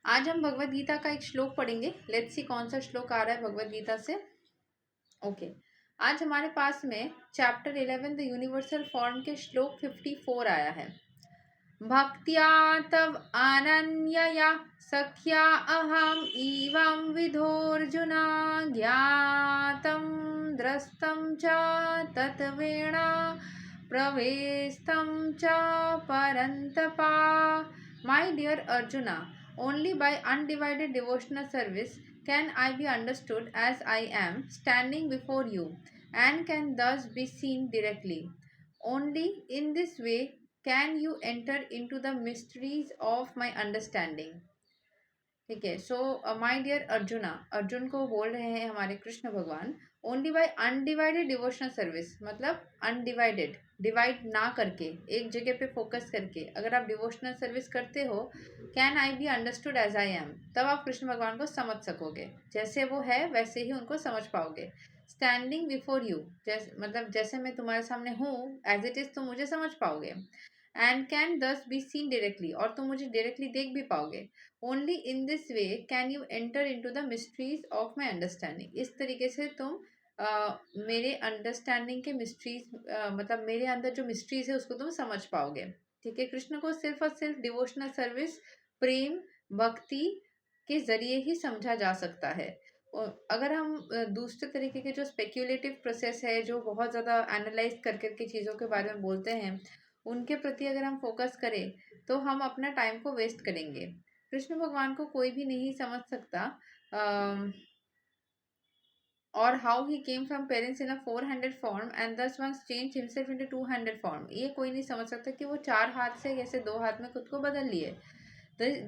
आज हम भगवत गीता का एक श्लोक पढ़ेंगे। लेट्स सी कौन सा श्लोक आ रहा है भगवत गीता से। ओके आज हमारे पास में चैप्टर 11 द यूनिवर्सल फॉर्म के श्लोक 54 आया है। भक्त्या तव अनन्यया सख्या अहम इवं विधोर्जुना ज्ञातं द्रष्टं च तत्वेणा प्रवेष्टं च परन्तपा। My dear Arjuna, only by undivided devotional service can I be understood as I am standing before you and can thus be seen directly. Only in this way can you enter into the mysteries of my understanding. ठीक है। So my dear Arjuna, Arjun को बोल रहे हैं हमारे कृष्ण भगवान। Only by undivided devotional service, मतलब undivided, divide ना करके, एक जगह पे फोकस करके अगर आप डिवोशनल सर्विस करते हो, can I be understood as I am, तब आप कृष्ण भगवान को समझ सकोगे। जैसे वो है वैसे ही उनको समझ पाओगे। स्टैंडिंग बिफोर यू, मतलब जैसे मैं तुम्हारे सामने हूँ एज इट इज, तुम मुझे समझ पाओगे। And can this be seen directly, और तुम मुझे डायरेक्टली देख भी पाओगे। Only in this way can you enter into the mysteries of my understanding. इस तरीके से तुम मेरे अंडरस्टैंडिंग के मिस्ट्रीज, मतलब मेरे अंदर जो मिस्ट्रीज है उसको तुम समझ पाओगे। ठीक है। कृष्ण को सिर्फ और सिर्फ डिवोशनल सर्विस, प्रेम, भक्ति के जरिए ही समझा जा सकता है। अगर हम दूसरे तरीके के जो स्पेक्यूलेटिव प्रोसेस है, जो बहुत ज़्यादा एनालाइज कर करके चीज़ों के बारे में बोलते हैं, उनके प्रति अगर हम फोकस करें तो हम अपना टाइम को वेस्ट करेंगे। कृष्ण भगवान को कोई भी नहीं समझ सकता, और how he came from parents in a 400 form and thus once change himself into 200 form. ये कोई नहीं समझ सकता कि वो 4 हाथ से कैसे 2 हाथ में खुद को बदल लिए।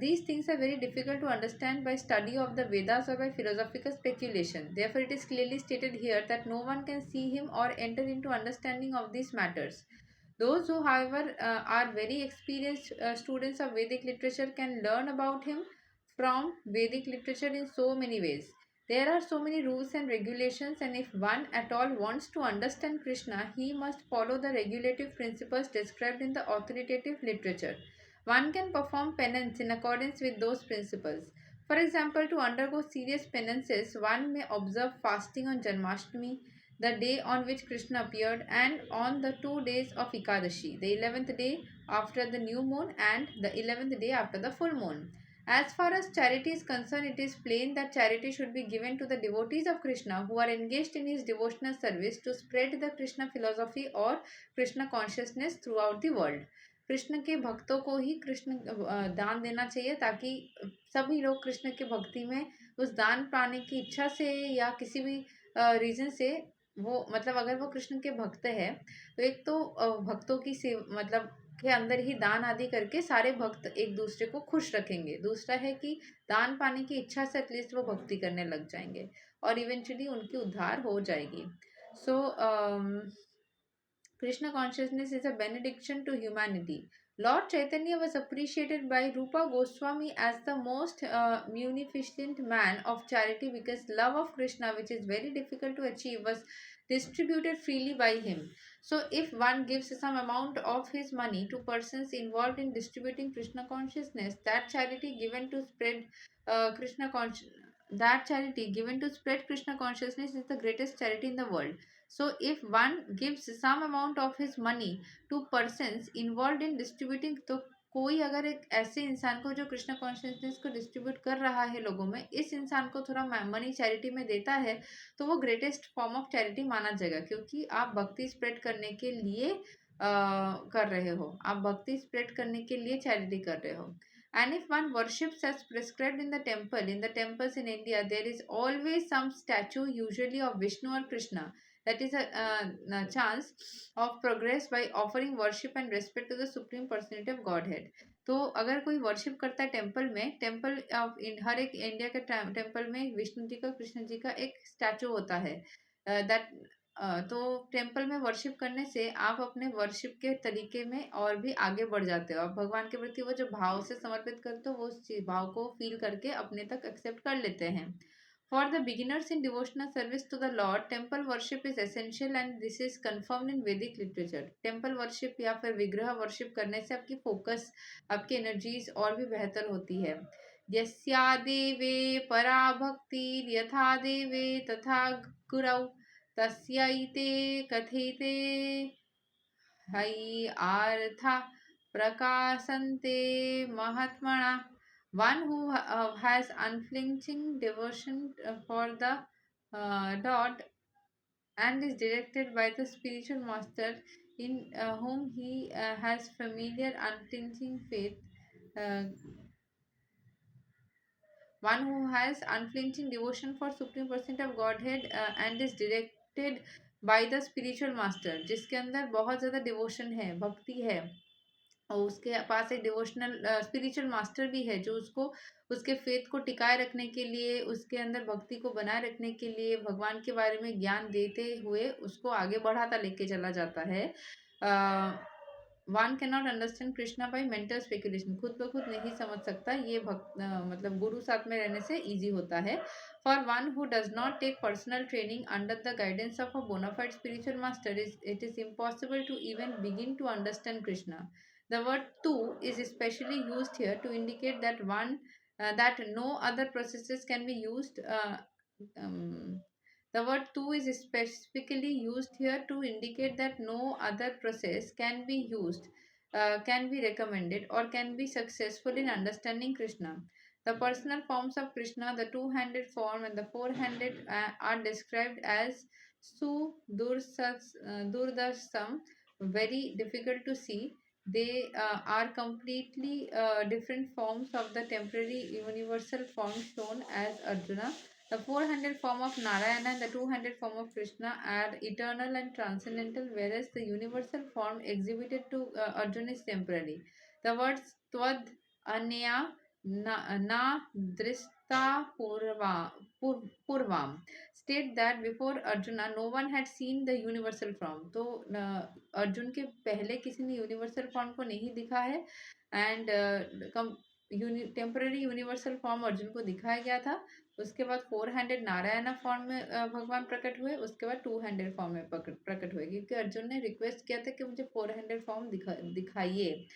These things are very difficult to understand by study of the Vedas or by philosophical speculation. Therefore, it is clearly stated here that no one can see him or enter into understanding of these matters. Those who, however, are very experienced students of Vedic literature can learn about him from Vedic literature in so many ways. There are so many rules and regulations, and if one at all wants to understand Krishna, he must follow the regulative principles described in the authoritative literature. One can perform penance in accordance with those principles. For example, to undergo serious penances, one may observe fasting on Janmashtami, the day on which Krishna appeared, and on the 2 days of Ekadashi, the 11th day after the new moon and the 11th day after the full moon. As far as charity is concerned, it is plain that charity should be given to the devotees of Krishna who are engaged in his devotional service to spread the Krishna philosophy or Krishna consciousness throughout the world. Krishna के भक्तों को ही कृष्ण दान देना चाहिए, ताकि सभी लोग कृष्ण के भक्ति में उस दान पाने की इच्छा से या किसी भी रीजन से, वो मतलब अगर वो कृष्ण के भक्त है तो एक तो भक्तों की सेव मतलब के अंदर ही दान आदि करके सारे भक्त एक दूसरे को खुश रखेंगे। दूसरा है कि दान पाने की इच्छा से एटलीस्ट वो भक्ति करने लग जाएंगे और इवेंचुअली उनकी उद्धार हो जाएगी। सो Krishna consciousness is a benediction to humanity. Lord Chaitanya was appreciated by Rupa Goswami as the most munificent man of charity, because love of Krishna, which is very difficult to achieve, was distributed freely by him. So, if one gives some amount of his money to persons involved in distributing Krishna consciousness, that charity given to spread Krishna consciousness. That charity given to spread Krishna consciousness is the greatest charity in the world. So, if one gives some amount of his money to persons involved in distributing, तो कोई अगर एक ऐसे इंसान को जो Krishna consciousness को distribute कर रहा है लोगों में, इस इंसान को थोड़ा मनी चैरिटी में देता है, तो वो ग्रेटेस्ट फॉर्म ऑफ चैरिटी माना जाएगा, क्योंकि आप भक्ति स्प्रेड करने के लिए कर रहे हो, आप भक्ति स्प्रेड करने के लिए चैरिटी कर रहे हो। And if one worships as prescribed in the temples in India, there is always some statue, usually of Vishnu or Krishna. That is a chance of progress by offering worship and respect to the supreme personality of Godhead. तो अगर कोई worship करता है temple में, temple of her एक India के temple में विष्णु जी का, कृष्ण जी का एक स्टैचू होता है। दैट तो टेम्पल में वर्शिप करने से आप अपने वर्शिप के तरीके में और भी आगे बढ़ जाते हो। आप भगवान के प्रति वो जो भाव से समर्पित करते हो, वो उस भाव को फील करके अपने तक एक्सेप्ट कर लेते हैं। For the beginners in devotional service to the Lord, temple worship is essential and this is confirmed in Vedic literature. Temple worship या फिर विग्रह वर्शिप करने से आपकी फोकस, आपकी एनर्जीज और भी बेहतर होती है। यस्या देवे परा भक्तिर्यथा देवे तथा गुरौ तस्यैते कथेते हई आर्था प्रकाशन्ते महात्मना. One who has unflinching devotion for the Lord and is directed by the spiritual master in whom he has familiar unflinching faith. Uh, One who has unflinching devotion for supreme percent of Godhead and is directed by the spiritual master, जिसके अंदर बहुत ज़्यादा devotion है, भक्ति है, और उसके पास एक डिवोशनल स्पिरिचुअल मास्टर भी है जो उसको उसके फेथ को टिकाए रखने के लिए, उसके अंदर भक्ति को बनाए रखने के लिए भगवान के बारे में ज्ञान देते हुए उसको आगे बढ़ाता लेके चला जाता है. One can not understand Krishna by mental speculation. खुद ब खुद नहीं समझ सकता, ये मतलब गुरु साथ में रहने से ईजी होता है. For one who does not take personal training under the guidance of a bona fide spiritual master it is impossible to even begin to understand Krishna. The word "tu" is especially used here to indicate that that no other processes can be used. Um, the word "tu" is specifically used here to indicate that no other process can be used, can be recommended, or can be successful in understanding Krishna. The personal forms of Krishna, the two-handed form and the four-handed, are described as Su Durdasam, very difficult to see. They are completely different forms of the temporary universal form shown as Arjuna. The four-handed form of Narayana and the two-handed form of Krishna are eternal and transcendental, whereas the universal form exhibited to Arjuna is temporary. The words Tvad, Anya, Na Drista Purvam state that before Arjuna no one had seen the universal form. तो अर्जुन के पहले किसी ने universal form को नहीं दिखा है, and temporary universal form Arjun को दिखाया गया था. उसके बाद फोर हैंडेड नारायण फॉर्म में भगवान प्रकट हुए, उसके बाद टू हैंडेड फॉर्म में प्रकट हुए, क्योंकि अर्जुन ने रिक्वेस्ट किया था कि मुझे फोर हैंडेड फॉर्म दिखाइए.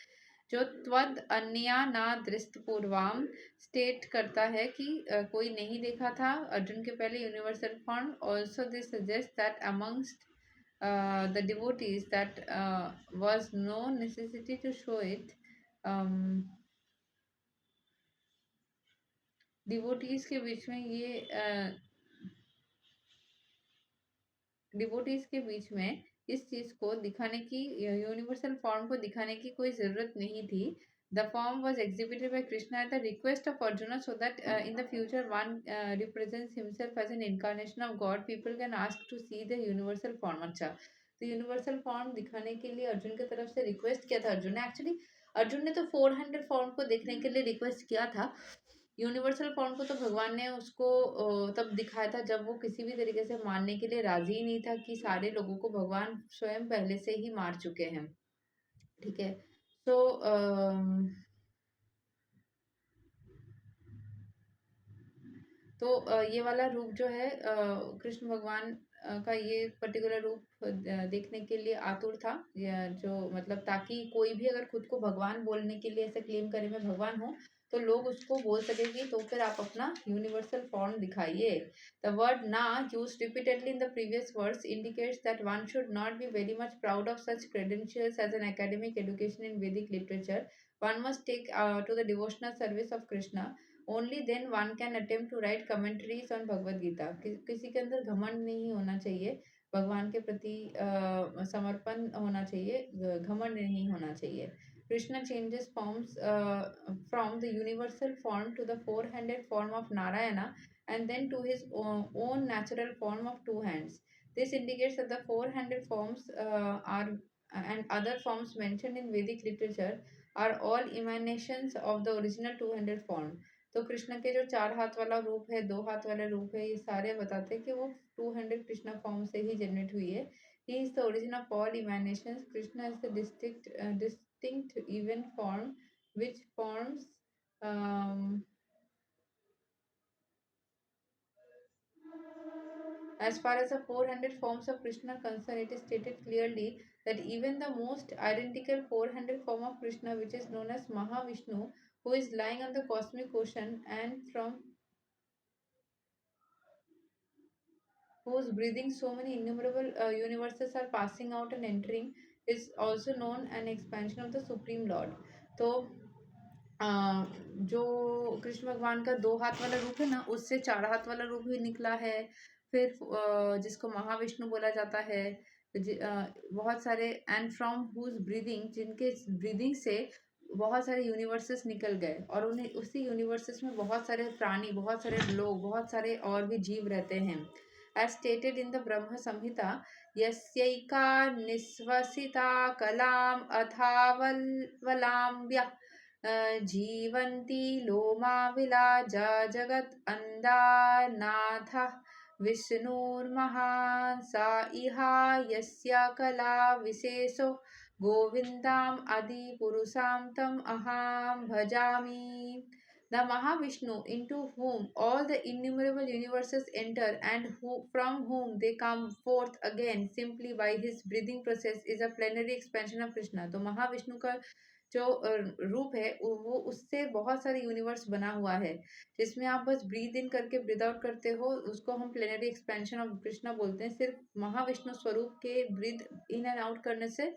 जो त्वद अन्या ना दृष्ट पूर्वाम स्टेट करता है कि कोई नहीं देखा था अर्जुन के पहले universal form. Also this suggest that amongst the devotees that was no necessity to show it. Devotees के बीच में ये डिवोटीज के बीच में इस चीज को दिखाने की, यूनिवर्सल फॉर्म को दिखाने की कोई जरूरत नहीं थी. The form was exhibited by Krishna at the request of Arjuna so that in the future one represents himself as an incarnation of God. People can ask to see the universal form. अच्छा, तो universal form दिखाने के लिए अर्जुन की तरफ से request किया था अर्जुन ने. एक्चुअली अर्जुन ने तो 400 फॉर्म को देखने के लिए रिक्वेस्ट किया था. यूनिवर्सल फॉर्म को तो भगवान ने उसको तब दिखाया था जब वो किसी भी तरीके से मानने के लिए राजी ही नहीं था कि सारे लोगों को भगवान स्वयं पहले से ही मार चुके हैं. ठीक है. तो ये वाला रूप जो है कृष्ण भगवान का ये पर्टिकुलर रूप देखने के लिए आतुर था, या जो मतलब ताकि कोई भी अगर खुद को भगवान बोलने के लिए ऐसे क्लेम करे मैं भगवान हूँ तो लोग उसको बोल सकेंगे, तो फिर आप अपना यूनिवर्सल फॉर्म दिखाइए. द वर्ड ना use repeatedly in the previous words indicates that one should not be very much proud of such credentials as an academic education in Vedic literature. One must take to the devotional service of Krishna. Only then one can attempt to write commentaries on Bhagavad Gita. किसी के अंदर घमंड नहीं होना चाहिए, भगवान के प्रति समर्पण होना चाहिए, घमंड नहीं होना चाहिए. Krishna changes forms from the universal form to the four handed form of Narayana and then to his own natural form of two hands. This indicates that the four-handed forms are and other forms mentioned in Vedic literature are all emanations of the original two-handed form. तो कृष्ण के जो चार हाथ वाला रूप है, दो हाथ वाला रूप है, ये सारे बताते हैं कि वो टू हैंडेड कृष्णा फॉर्म से ही जनरेट हुई है. He is the origin of all emanations. Krishna is the distinct even form which forms as far as the 400 forms of Krishna are concerned, it is stated clearly that even the most identical 400 form of Krishna, which is known as Mahavishnu, who is lying on the cosmic ocean and from whose breathing so many innumerable universes are passing out and entering, is also known an expansion of the Supreme Lord. तो जो कृष्ण भगवान का 2 हाथ वाला रूप है ना, उससे 4 हाथ वाला रूप भी निकला है। फिर जिसको महाविष्णु बोला जाता है, बहुत सारे, एंड फ्रॉम हुज ब्रीदिंग, जिनके ब्रीदिंग से बहुत सारे यूनिवर्सेस निकल गए, और उन्हें उसी यूनिवर्सेस में बहुत सारे प्राणी, बहुत सारे लोग, बहुत सारे और भी जीव रहते हैं। एज स्टेटेड इन द ब्रह्म संहिता, यस्यैका निःश्वसिता कलाम अथावल्वलाम्ब्या जीवन्ति लोमा विलाजा जगत् अन्दानाथः विष्णुर्महान् सा इहा यस्य कला विशेषो गोविन्दाम् आदिपुरुषां तम् अहं भजामि. The Mahavishnu, into whom all the innumerable universes enter and from whom they come forth again simply by his breathing process, is a plenary expansion of Krishna. तो महाविष्णु का जो रूप है वो उससे बहुत सारे यूनिवर्स बना हुआ है, जिसमें आप बस ब्रीद इन करके ब्रीद आउट करते हो, उसको हम प्लेनरी एक्सपेंशन ऑफ कृष्णा बोलते हैं. सिर्फ महाविष्णु स्वरूप के ब्रीद इन एंड आउट करने से.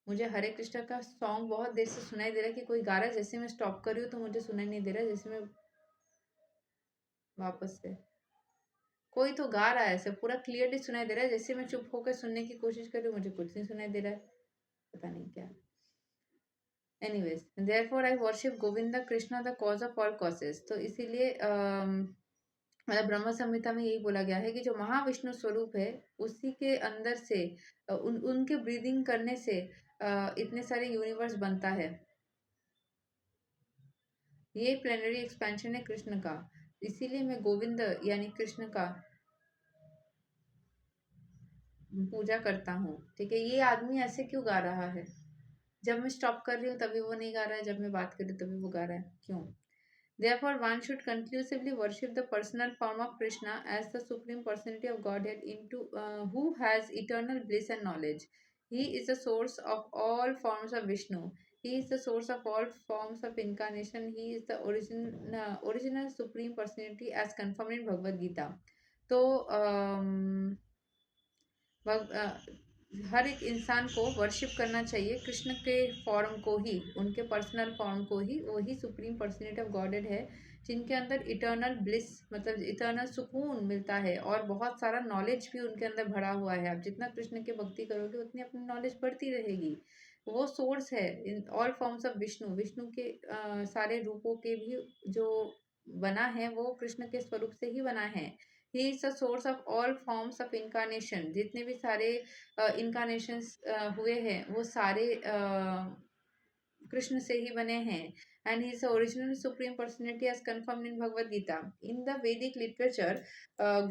मुझे हरे कृष्णा का सॉन्ग बहुत देर से सुनाई दे रहा है कि कोई गा रहा है. जैसे मैं स्टॉप कर रही हूँ तो मुझे सुनाई नहीं दे रहा है. जैसे मैं वापस से, कोई तो गा रहा है, ऐसे पूरा क्लियरली सुनाई दे रहा है. जैसे मैं चुप होकर सुनने की कोशिश कर रही हूँ, मुझे कुछ नहीं सुनाई दे रहा है, पता नहीं क्या. Anyways, therefore I worship Govinda Krishna the cause of all causes. तो इसीलिए मतलब ब्रह्म संहिता में यही बोला गया है कि जो महाविष्णु स्वरूप है, उसी के अंदर से उनके ब्रीदिंग करने से इतने सारे यूनिवर्स बनता है. ये प्लेनरी एक्सपेंशन है कृष्ण का. इसीलिए मैं गोविंद यानी कृष्ण का पूजा करता हूँ. ठीक है, ये आदमी ऐसे क्यों गा रहा है? जब मैं स्टॉप कर रही हूँ तभी वो नहीं गा रहा है, जब मैं बात कर रही हूँ तभी वो गा रहा है, क्यों? Therefore, one should conclusively worship the personal form of Krishna as the supreme personality of Godhead, into who has eternal bliss and knowledge. He is the source of all forms of Vishnu. He is the source of all forms of incarnation. He is the original supreme personality as confirmed in Bhagavad Gita. तो हर एक इंसान को worship करना चाहिए कृष्ण के form को ही, उनके personal form को ही. वही सुप्रीम पर्सनैलिटी ऑफ गॉडेड है, जिनके अंदर इटर्नल ब्लिस मतलब इटर्नल सुकून मिलता है, और बहुत सारा नॉलेज भी उनके अंदर भरा हुआ है. आप जितना कृष्ण की भक्ति करोगे उतनी अपनी नॉलेज बढ़ती रहेगी. वो सोर्स है in all forms of Vishnu. Vishnu के सारे रूपों के भी जो बना है वो कृष्ण के स्वरूप से ही बना है. He is the source of all forms of incarnation. जितने भी सारे इनकारनेशंस हुए हैं वो सारे कृष्ण से ही बने हैं. And he is the original supreme personality as confirmed in Bhagavad Gita. In the Vedic literature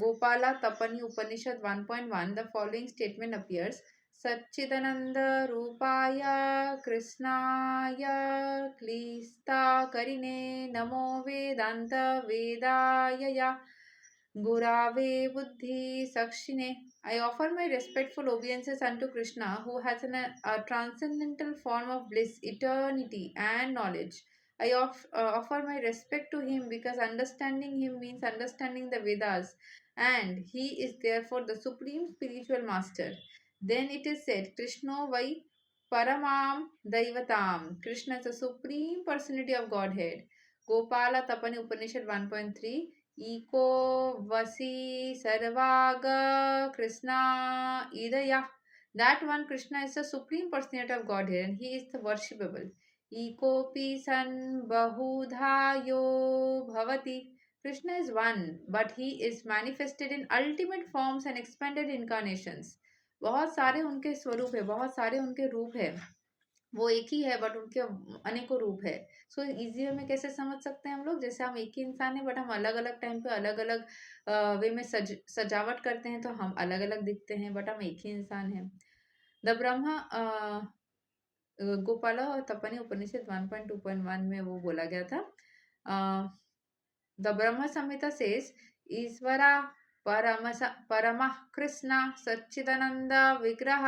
Gopala Tapani Upanishad 1.1 the following statement appears. सच्चिदानंद रूपाय कृष्णाय क्लिस्ता करिणे नमो वेदांत वेदाय गुरावे बुद्धि साक्षिणे. I offer my respectful obeisances unto Krishna, who has a transcendental form of bliss, eternity, and knowledge. I offer my respect to him because understanding him means understanding the Vedas, and he is therefore the supreme spiritual master. Then it is said, Krishna vai paramam daivatam. Krishna is the supreme personality of Godhead. Gopala Tapani Upanishad 1.3. Eco वसी सर्वाग Krishna idaya. That one Krishna is the supreme personality of Godhead and he is the worshipable. Ekopi san bahudhayo bhavati. Krishna is one, but he is manifested in ultimate forms and expanded incarnations. बहुत सारे उनके स्वरूप है, बहुत सारे उनके रूप है. वो एक ही है बट उनके अनेकों रूप है. सो इजी वे में कैसे समझ सकते हैं हम लोग? जैसे हम एक ही इंसान है बट हम अलग अलग टाइम पे अलग अलग वे में सजावट करते हैं तो हम अलग अलग दिखते हैं, बट हम एक ही इंसान हैं. द ब्रह्मा गोपाला और तपनी उपनिषद 1.2.1 में वो बोला गया था. द ब्रह्म संहिता सेज ईश्वरा परम कृष्ण सच्चिदानंद विग्रह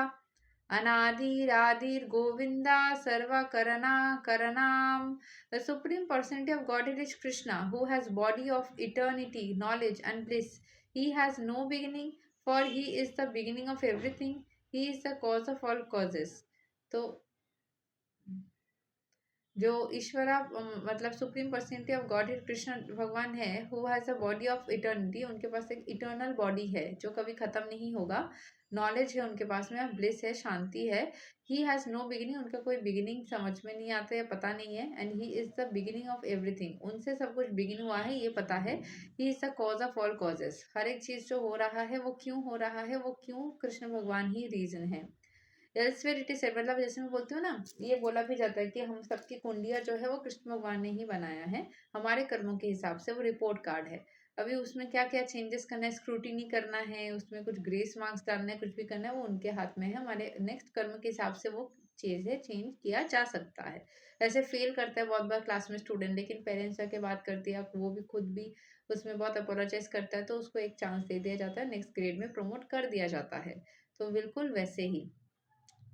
Anadiradir Govinda Sarva Karana Karanam. The Supreme Personality of Godhead is Krishna, who has body of eternity, knowledge and bliss. He has no beginning, for he is the beginning of everything. He is the cause of all causes. तो जो ईश्वरा मतलब supreme personality of God Krishna भगवान है, who has a body of eternity, उनके पास एक eternal body है जो कभी ख़त्म नहीं होगा, नॉलेज है उनके पास में, ब्लिस है, शांति है, ही हैज़ नो बिगिनिंग, उनका कोई बिगिनिंग समझ में नहीं आता या पता नहीं है, and he is the beginning of everything, उनसे सब कुछ बिगिन हुआ है ये पता है, he is the cause of all causes, हर एक चीज़ जो हो रहा है वो क्यों हो रहा है, वो क्यों, कृष्ण भगवान ही रीज़न है। एल्सवेयर इट इज मतलब जैसे मैं बोलती हूँ ना, ये बोला भी जाता है कि हम सबकी कुंडिया जो है वो कृष्ण भगवान ने ही बनाया है, हमारे कर्मों के हिसाब से वो रिपोर्ट कार्ड है। अभी उसमें क्या क्या चेंजेस करना है, स्क्रूटिनी करना है, उसमें कुछ ग्रेस मार्क्स डालना है, कुछ भी करना है, वो उनके हाथ में है, हमारे नेक्स्ट कर्म के हिसाब से वो चीज़ है, चेंज किया जा सकता है। ऐसे फेल करता है बहुत बार क्लास में स्टूडेंट, लेकिन पेरेंट्स आके बात करती है, वो भी खुद भी उसमें बहुत अपोलोजाइज करता है, तो उसको एक चांस दे दिया जाता है, नेक्स्ट ग्रेड में प्रमोट कर दिया जाता है। तो बिल्कुल वैसे ही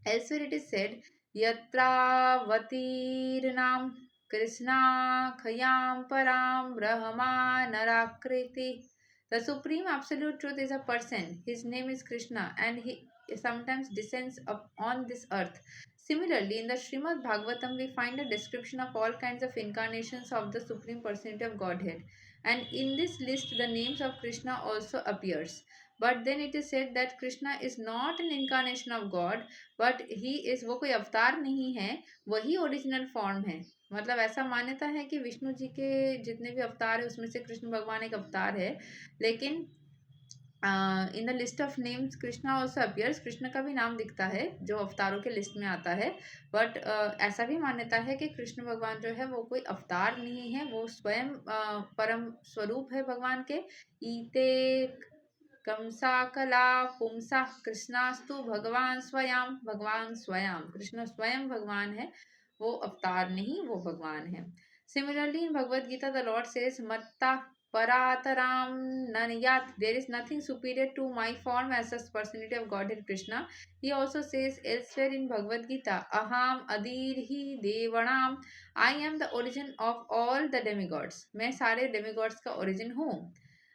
elsewhere it is said, Yatravatirnam Krishna Khayam Param Brahma Narakriti. The Supreme Absolute Truth is a person. His name is Krishna and he sometimes descends up on this earth. Similarly, in the Srimad Bhagavatam, we find a description of all kinds of incarnations of the Supreme Personality of Godhead. And in this list, the names of Krishna also appears. But then it is said that Krishna is not an incarnation of God, but he is, वो कोई अवतार नहीं है, वही original form है। मतलब ऐसा मान्यता है कि विष्णु जी के जितने भी अवतार है उसमें से कृष्ण भगवान एक अवतार है, लेकिन in the list of names Krishna also appears, Krishna का भी नाम दिखता है जो अवतारों के लिस्ट में आता है, बट ऐसा भी मान्यता है कि कृष्ण भगवान जो है वो कोई अवतार नहीं है, वो स्वयं परम स्वरूप है भगवान के। ईते कंसा कला पुंसा कृष्णास्तु भगवान स्वयं, भगवान स्वयं, कृष्ण स्वयं भगवान है, वो अवतार नहीं, वो भगवान है। Similarly in Bhagavad Gita the lord says मत्ता Parataram Naniyat. There is nothing superior to my form as the personality of Godhead Krishna. He also says elsewhere in Bhagavad Gita, Aham Adirhi Devanam. I am the origin of all the demigods. मैं सारे demigods का origin हूँ.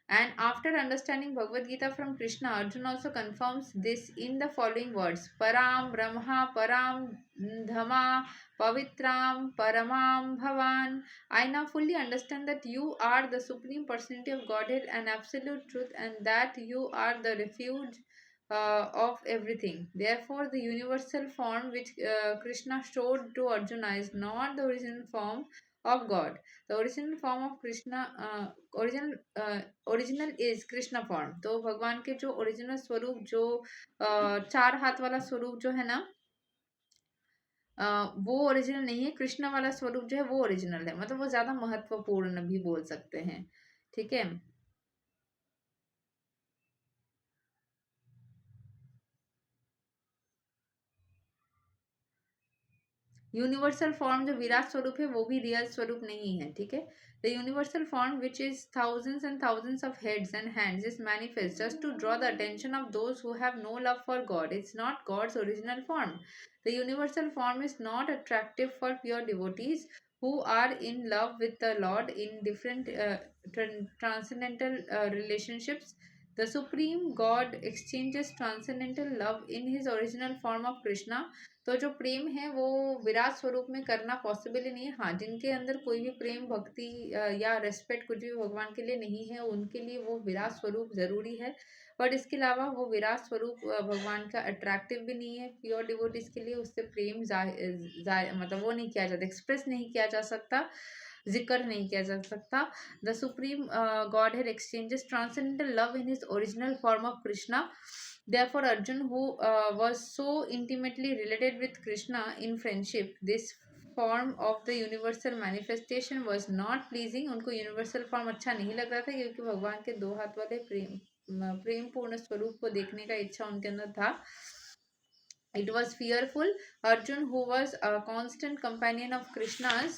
And after understanding Bhagavad Gita from Krishna, Arjuna also confirms this in the following words: Param Brahma Param Dhama Pavitram Paramam Bhavan. I now fully understand that you are the Supreme Personality of Godhead and Absolute Truth, and that you are the refuge of everything. Therefore, the universal form which Krishna showed to Arjuna is not the original form of God. The original form of Krishna, original is Krishna form. तो भगवान के जो original स्वरूप, जो चार हाथ वाला स्वरूप जो है ना, वो ओरिजिनल नहीं है, कृष्ण वाला स्वरूप जो है वो ओरिजिनल है, मतलब वो ज्यादा महत्वपूर्ण भी बोल सकते हैं। ठीक है, यूनिवर्सल फॉर्म जो विराट स्वरूप है वो भी रियल स्वरूप नहीं है। ठीक है, the universal form which is thousands and thousands of heads and hands is manifest just to draw the attention of those who have no love for God. It's not God's original form. The universal form is not attractive for pure devotees who are in love with the Lord in different transcendental relationships. The supreme God exchanges transcendental love in his original form of Krishna. तो जो प्रेम है वो विराट स्वरूप में करना possible ही नहीं है। हाँ, जिनके अंदर कोई भी प्रेम भक्ति या रेस्पेक्ट कुछ भी भगवान के लिए नहीं है, उनके लिए वो विराट स्वरूप ज़रूरी है, बट इसके अलावा वो विराट स्वरूप भगवान का अट्रैक्टिव भी नहीं है प्योर डिवोटीज के लिए, उससे प्रेम मतलब वो नहीं किया जाता, एक्सप्रेस नहीं किया जा सकता, जिक्र नहीं किया जा सकता। The supreme God had exchanges transcendental love in his original form of Krishna. Therefore, Arjun, who was so intimately related with Krishna in friendship, this form of the universal manifestation was not pleasing. उनको universal form अच्छा नहीं लग रहा था, क्योंकि भगवान के दो हाथ वाले प्रेम पूर्ण स्वरूप को देखने का इच्छा उनके अंदर था। It was fearful. Arjun, who was a constant companion of Krishna's,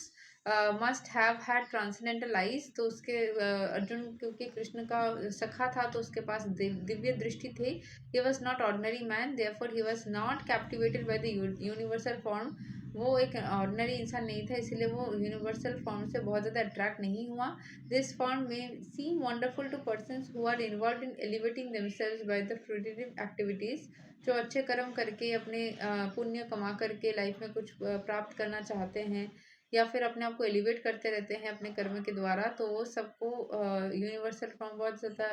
must have had transcendental eyes, तो उसके अर्जुन क्योंकि कृष्ण का सखा था तो उसके पास दिव्य दृष्टि थी. He was not ordinary man, therefore he was not captivated by the universal form. वो एक ऑर्डिनरी इंसान नहीं था, इसलिए वो यूनिवर्सल फॉर्म से बहुत ज़्यादा अट्रैक्ट नहीं हुआ. दिस फॉर्म में seem wonderful to persons who are involve in elevating themselves by the fruitive activities, जो अच्छे कर्म करके अपने पुण्य कमा करके लाइफ में कुछ प्राप्त करना चाहते हैं या फिर अपने आप को एलिवेट करते रहते हैं अपने कर्म के द्वारा, तो वो सबको यूनिवर्सल फॉर्म बहुत ज़्यादा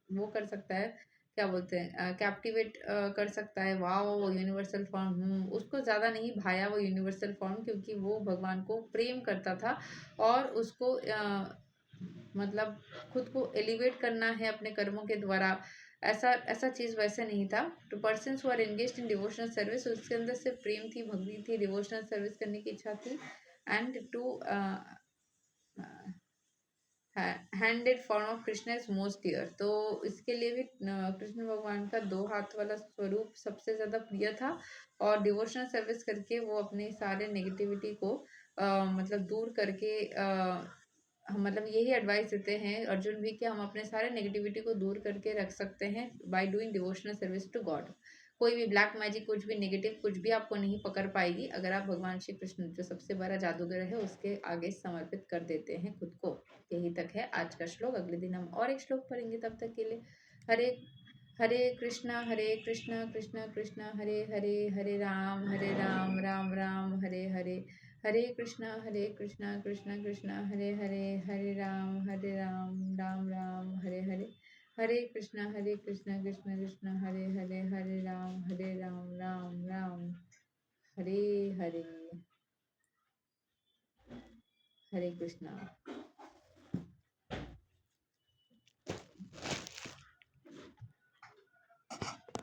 वो कर सकता है, क्या बोलते हैं, कैप्टिवेट कर सकता है. वाह, वो यूनिवर्सल फॉर्म, उसको ज़्यादा नहीं भाया वो यूनिवर्सल फॉर्म, क्योंकि वो भगवान को प्रेम करता था और उसको मतलब खुद को एलिवेट करना है अपने कर्मों के द्वारा. ऐसा ऐसा चीज़ वैसे नहीं था. Two persons who are engaged in devotional service, उसके अंदर सिर्फ प्रेम थी, भक्ति थी, डिवोशनल सर्विस करने की इच्छा थी. And two handed form of Krishna is most dear, तो इसके लिए भी कृष्ण भगवान का दो हाथ वाला स्वरूप सबसे ज़्यादा प्रिय था. और डिवोशनल सर्विस करके वो अपने सारे नेगेटिविटी को मतलब दूर करके हम मतलब यही एडवाइस देते हैं अर्जुन भी कि हम अपने सारे नेगेटिविटी को दूर करके रख सकते हैं by doing devotional service to God. कोई भी ब्लैक मैजिक, कुछ भी नेगेटिव, कुछ भी आपको नहीं पकड़ पाएगी अगर आप भगवान श्री कृष्ण जो सबसे बड़ा जादूगर है उसके आगे समर्पित कर देते हैं खुद को. यही तक है आज का श्लोक. अगले दिन हम और एक श्लोक पढ़ेंगे. तब तक के लिए हरे हरे कृष्णा कृष्णा कृष्णा हरे हरे, हरे राम राम राम हरे हरे, हरे कृष्णा कृष्णा कृष्णा हरे हरे, हरे राम राम राम हरे हरे, हरे कृष्णा कृष्णा कृष्णा हरे हरे, हरे राम राम राम हरे हरे. हरे कृष्णा.